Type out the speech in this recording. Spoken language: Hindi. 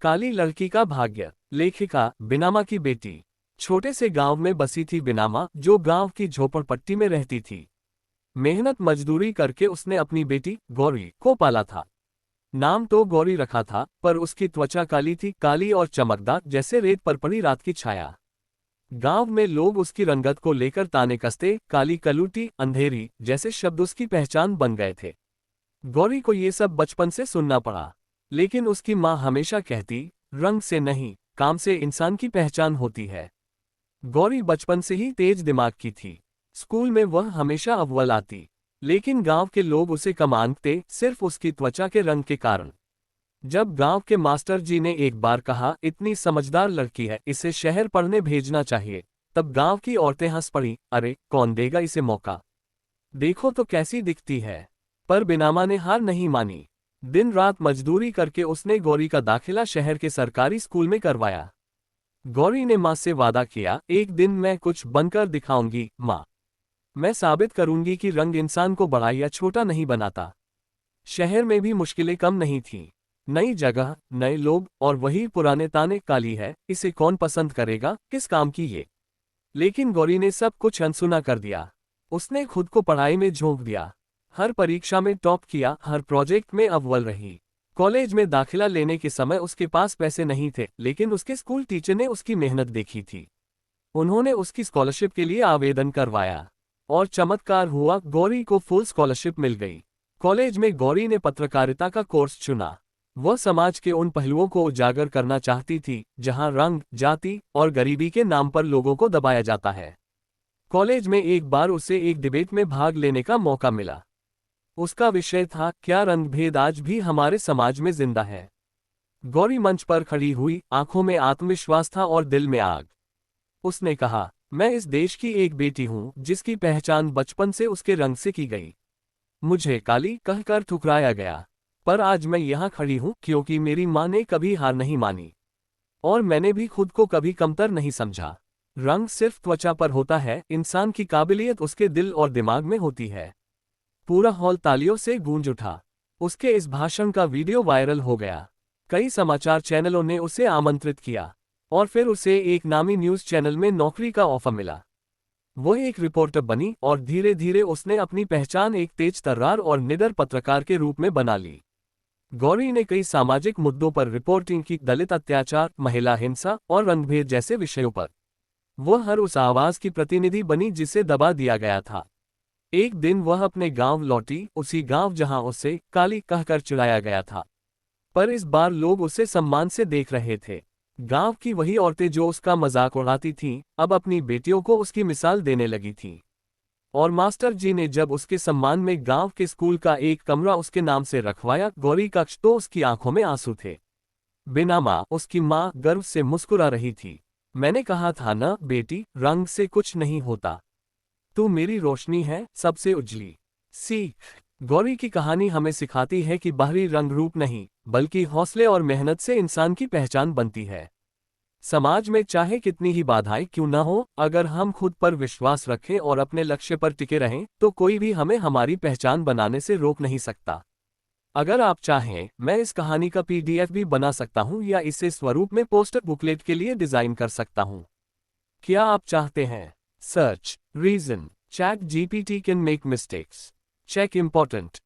काली लड़की का भाग्य। लेखिका बिनामा की बेटी। छोटे से गांव में बसी थी बिनामा, जो गांव की झोपड़पट्टी में रहती थी। मेहनत मजदूरी करके उसने अपनी बेटी गौरी को पाला था। नाम तो गौरी रखा था, पर उसकी त्वचा काली थी, काली और चमकदार, जैसे रेत पर पड़ी रात की छाया। गांव में लोग उसकी रंगत को लेकर ताने कसते, काली कलूटी, अंधेरी जैसे शब्द उसकी पहचान बन गए थे। गौरी को ये सब बचपन से सुनना पड़ा, लेकिन उसकी माँ हमेशा कहती, रंग से नहीं, काम से इंसान की पहचान होती है। गौरी बचपन से ही तेज दिमाग की थी। स्कूल में वह हमेशा अव्वल आती, लेकिन गांव के लोग उसे कम आंकते, सिर्फ उसकी त्वचा के रंग के कारण। जब गांव के मास्टर जी ने एक बार कहा, इतनी समझदार लड़की है, इसे शहर पढ़ने भेजना चाहिए, तब गांव की औरतें हंस पड़ी, अरे कौन देगा इसे मौका, देखो तो कैसी दिखती है। पर बिनामा ने हार नहीं मानी। दिन रात मजदूरी करके उसने गौरी का दाखिला शहर के सरकारी स्कूल में करवाया। गौरी ने माँ से वादा किया, एक दिन मैं कुछ बनकर दिखाऊंगी माँ। मैं साबित करूंगी कि रंग इंसान को बड़ा या छोटा नहीं बनाता। शहर में भी मुश्किलें कम नहीं थीं। नई जगह, नए लोग और वही पुराने ताने, काली है, इसे कौन पसंद करेगा, किस काम की ये। लेकिन गौरी ने सब कुछ अनसुना कर दिया। उसने खुद को पढ़ाई में झोंक दिया। हर परीक्षा में टॉप किया, हर प्रोजेक्ट में अव्वल रही। कॉलेज में दाखिला लेने के समय उसके पास पैसे नहीं थे, लेकिन उसके स्कूल टीचर ने उसकी मेहनत देखी थी। उन्होंने उसकी स्कॉलरशिप के लिए आवेदन करवाया और चमत्कार हुआ, गौरी को फुल स्कॉलरशिप मिल गई। कॉलेज में गौरी ने पत्रकारिता का कोर्स चुना। वह समाज के उन पहलुओं को उजागर करना चाहती थी जहां रंग, जाति और गरीबी के नाम पर लोगों को दबाया जाता है। कॉलेज में एक बार उसे एक डिबेट में भाग लेने का मौका मिला। उसका विषय था, क्या रंगभेद आज भी हमारे समाज में जिंदा है। गौरी मंच पर खड़ी हुई, आंखों में आत्मविश्वास था और दिल में आग। उसने कहा, मैं इस देश की एक बेटी हूं जिसकी पहचान बचपन से उसके रंग से की गई। मुझे काली कहकर ठुकराया गया, पर आज मैं यहाँ खड़ी हूँ क्योंकि मेरी माँ ने कभी हार नहीं मानी और मैंने भी खुद को कभी कमतर नहीं समझा। रंग सिर्फ त्वचा पर होता है, इंसान की काबिलियत उसके दिल और दिमाग में होती है। पूरा हॉल तालियों से गूंज उठा। उसके इस भाषण का वीडियो वायरल हो गया। कई समाचार चैनलों ने उसे आमंत्रित किया और फिर उसे एक नामी न्यूज़ चैनल में नौकरी का ऑफर मिला। वह एक रिपोर्टर बनी और धीरे धीरे उसने अपनी पहचान एक तेज तर्रार और निडर पत्रकार के रूप में बना ली। गौरी ने कई सामाजिक मुद्दों पर रिपोर्टिंग की, दलित अत्याचार, महिला हिंसा और रंगभेद जैसे विषयों पर। वह हर उस आवाज की प्रतिनिधि बनी जिसे दबा दिया गया था। एक दिन वह अपने गांव लौटी, उसी गांव जहां उसे काली कहकर चिढ़ाया गया था। पर इस बार लोग उसे सम्मान से देख रहे थे। गांव की वही औरतें जो उसका मजाक उड़ाती थीं, अब अपनी बेटियों को उसकी मिसाल देने लगी थीं। और मास्टर जी ने जब उसके सम्मान में गांव के स्कूल का एक कमरा उसके नाम से रखवाया, गौरी कक्ष, तो उसकी आंखों में आंसू थे। बिनामा, उसकी माँ, गर्व से मुस्कुरा रही थी। मैंने कहा था ना बेटी, रंग से कुछ नहीं होता। तू मेरी रोशनी है, सबसे उजली। सीख। गौरी की कहानी हमें सिखाती है कि बाहरी रंग रूप नहीं, बल्कि हौसले और मेहनत से इंसान की पहचान बनती है। समाज में चाहे कितनी ही बाधाएं क्यों न हो, अगर हम खुद पर विश्वास रखें और अपने लक्ष्य पर टिके रहें, तो कोई भी हमें हमारी पहचान बनाने से रोक नहीं सकता। अगर आप चाहें, मैं इस कहानी का PDF भी बना सकता हूं या इसे स्वरूप में पोस्टर बुकलेट के लिए डिजाइन कर सकता हूं। क्या आप चाहते हैं? Search reason, ChatGPT can make mistakes. Check important.